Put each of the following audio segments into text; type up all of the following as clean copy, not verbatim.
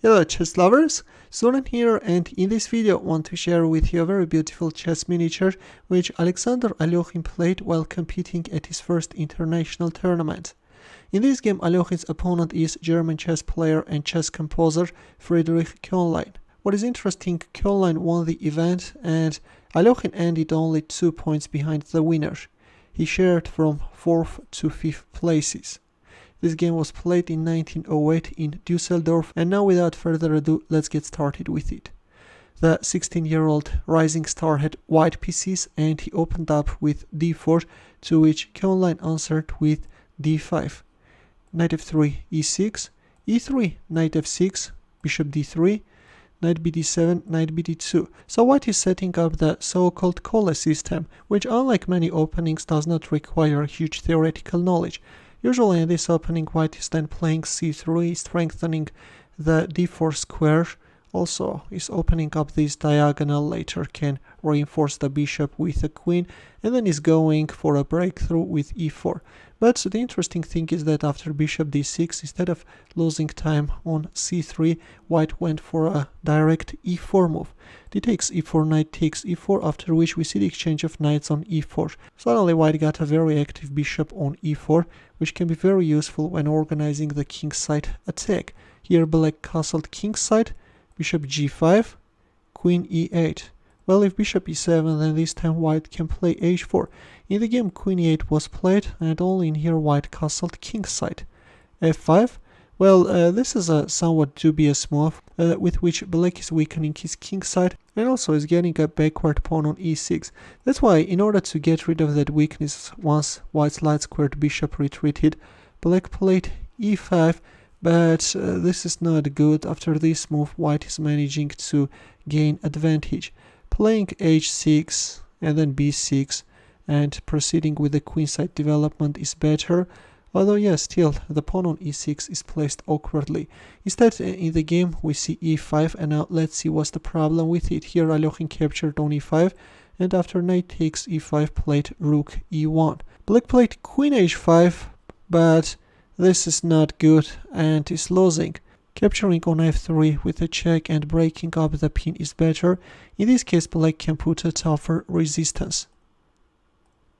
Hello chess lovers, Suren here, and in this video I want to share with you a very beautiful chess miniature which Alexander Alekhine played while competing at his first international tournament. In this game Alekhine's opponent is German chess player and chess composer Friedrich Koehnlein. What is interesting, Koehnlein won the event and Alekhine ended only 2 points behind the winner. He shared from 4th to 5th places. This game was played in 1908 in Duesseldorf, and now without further ado, let's get started with it. The 16-year-old rising star had white pieces and he opened up with d4, to which Koehnlein answered with d5. Knight f3, e6, e3, knight f6, bishop d3, knight bd7, knight bd2. So white is setting up the so-called Colle system, which unlike many openings does not require huge theoretical knowledge. Usually in this opening white is then playing c3, strengthening the d4 square, also is opening up this diagonal, later can reinforce the bishop with a queen, and then is going for a breakthrough with e4. But the interesting thing is that after bishop d6, instead of losing time on c3, white went for a direct e4 move. D takes e4, knight takes e4, after which we see the exchange of knights on e4. Suddenly white got a very active bishop on e4, which can be very useful when organizing the kingside attack. Here black castled kingside, bishop g5, queen e8. Well, if bishop e7, then this time white can play h4. In the game queen e8 was played, and only in here white castled kingside. f5. Well, this is a somewhat dubious move, with which black is weakening his kingside, and also is getting a backward pawn on e6. That's why, in order to get rid of that weakness once white's light squared bishop retreated, black played e5, but this is not good. After this move, white is managing to gain advantage. Playing h6 and then b6 and proceeding with the queenside development is better, although yes, still the pawn on e6 is placed awkwardly. Instead, in the game we see e5, and now let's see what's the problem with it. Here Alekhine captured on e5, and after knight takes e5 played rook e1. Black played queen h5, but this is not good and is losing. Capturing on f3 with a check and breaking up the pin is better. In this case black can put a tougher resistance.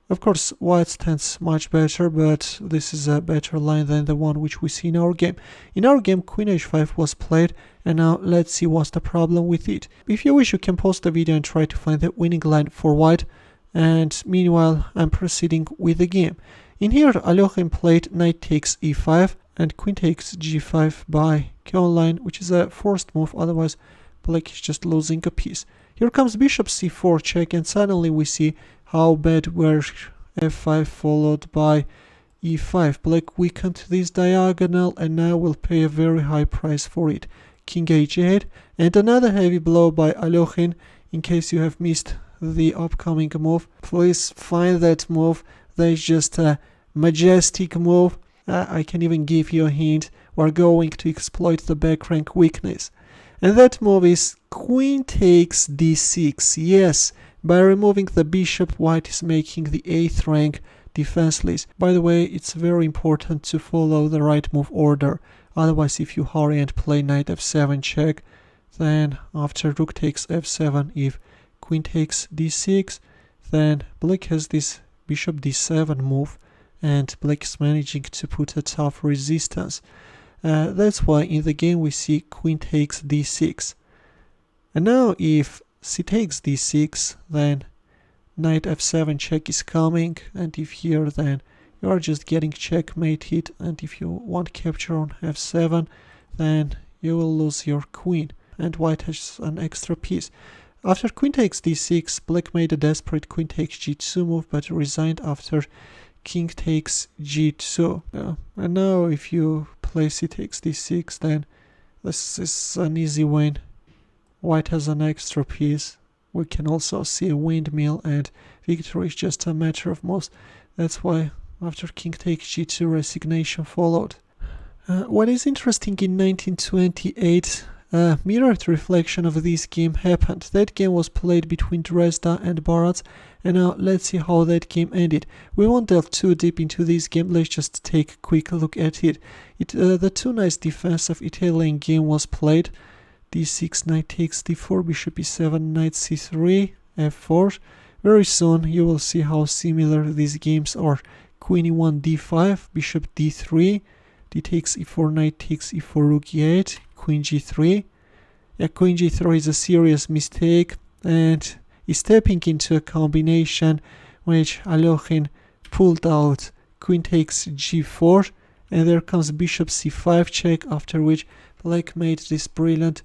Of course white stands much better, but this is a better line than the one which we see in our game. In our game queen h5 was played, and now let's see what's the problem with it. If you wish, you can pause the video and try to find the winning line for white, and meanwhile I'm proceeding with the game. In here Alekhine played knight takes e5 and queen takes g5 by Koehnlein, which is a forced move, otherwise black is just losing a piece. Here comes bishop c4 check, and suddenly we see how bad were f5 followed by e5. Black weakened this diagonal and now will pay a very high price for it. King h8, and another heavy blow by Alekhine. In case you have missed the upcoming move, please find that move. That is just a majestic move. I can even give you a hint. We're going to exploit the back rank weakness. And that move is queen takes d6. Yes, by removing the bishop, white is making the 8th rank defenseless. By the way, it's very important to follow the right move order. Otherwise, if you hurry and play knight f7 check, then after rook takes f7, if queen takes d6, then black has this bishop d7 move, and black is managing to put a tough resistance. That's why in the game we see queen takes d6. And now if c takes d6, then knight f7 check is coming, and if here, then you are just getting checkmated, and if you want capture on f7, then you will lose your queen, and white has an extra piece. After queen takes d6, black made a desperate queen takes g2 move, but resigned after king takes g2. And now if you play c takes d6, then this is an easy win. White has an extra piece. We can also see a windmill, and victory is just a matter of moves. That's why after king takes g2, resignation followed. What is interesting, in 1928 A mirrored reflection of this game happened. That game was played between Dresda and Baratz, and now let's see how that game ended. We won't delve too deep into this game, let's just take a quick look at it. The two nice defensive Italian game was played. d6, knight takes d4, bishop e7, knight c3, f4. Very soon you will see how similar these games are. Queen e1, d5, bishop d3, d takes e4, knight takes e4, rook e8, queen g3. Yeah, queen g3 is a serious mistake, and is stepping into a combination which Alekhine pulled out. Queen takes g4, and there comes bishop c5 check, after which black made this brilliant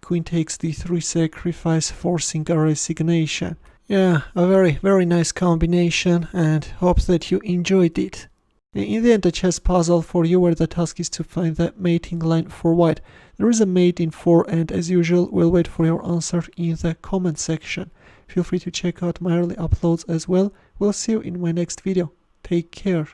queen takes d3 sacrifice, forcing a resignation. Yeah, a very nice combination, and hope that you enjoyed it. In the end, a chess puzzle for you where the task is to find the mating line for white. There is a mate in 4, and as usual, we'll wait for your answer in the comment section. Feel free to check out my early uploads as well. We'll see you in my next video. Take care.